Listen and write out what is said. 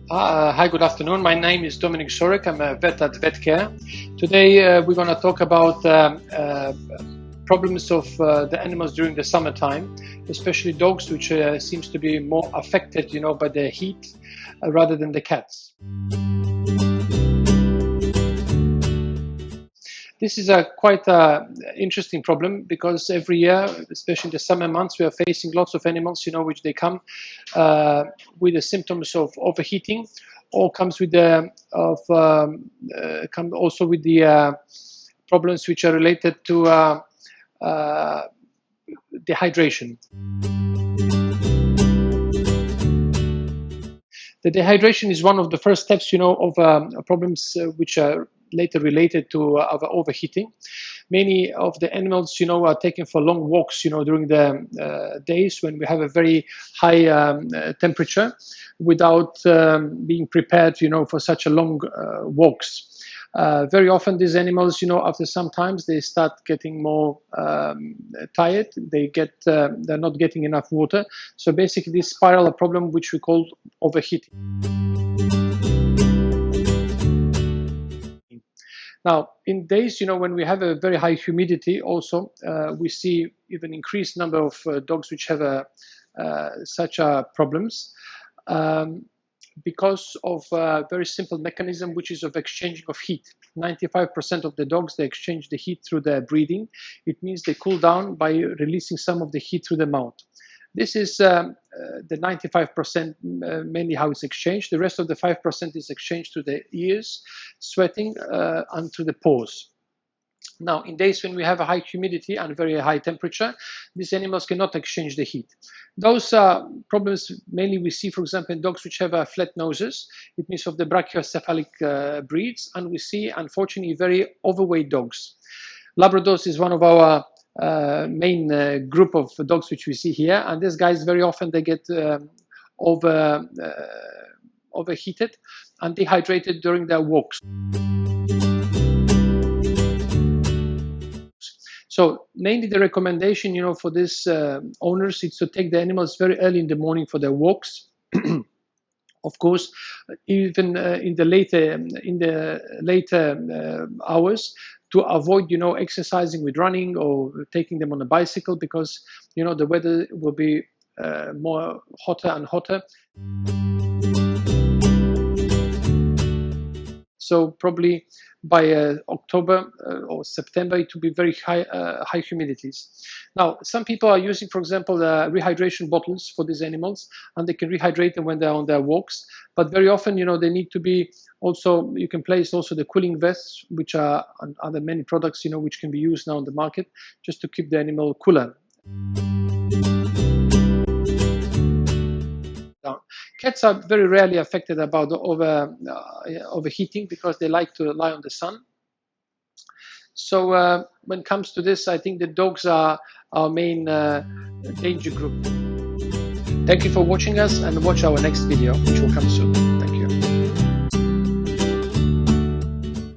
Hi, good afternoon. My name is Dominic Sorek. I'm a vet at Vetcare. Today we're going to talk about problems of the animals during the summertime, especially dogs, which seems to be more affected, by the heat rather than the cats. This is a quite interesting problem because every year, especially in the summer months, we are facing lots of animals, which they come with the symptoms of overheating, or comes with the come also with the problems which are related to dehydration. The dehydration is one of the first steps, of problems which are later related to overheating. Many of the animals, are taken for long walks, during the days when we have a very high temperature, without being prepared, for such a long walks. Very often these animals, after some time, they start getting more tired. They're not getting enough water. So basically this spiral a problem which we call overheating. Now, in days, when we have a very high humidity also, we see even increased number of dogs which have such problems. Because of a very simple mechanism, which is of exchanging of heat. 95% of the dogs, they exchange the heat through their breathing. It means they cool down by releasing some of the heat through the mouth. This is the 95% mainly how it's exchanged. The rest of the 5% is exchanged through the ears, sweating, and through the pores. Now, in days when we have a high humidity and very high temperature, these animals cannot exchange the heat. Those problems mainly we see, for example, in dogs which have flat noses. It means of the brachiocephalic breeds, and we see, unfortunately, very overweight dogs. Labradors is one of our main group of dogs which we see here, and these guys very often they get overheated and dehydrated during their walks. So mainly the recommendation, for these owners is to take the animals very early in the morning for their walks. Of course, even in the later hours, to avoid, exercising with running or taking them on a bicycle, because, the weather will be more hotter and hotter. So probably by October or September, it will be very high humidities. Now, some people are using, for example, rehydration bottles for these animals, and they can rehydrate them when they're on their walks. But very often, they need to be also, you can place also the cooling vests, which are other many products, which can be used now on the market, just to keep the animal cooler. Cats are very rarely affected about the overheating because they like to lie on the sun. So when it comes to this, I think the dogs are our main danger group. Thank you for watching us, and watch our next video, which will come soon.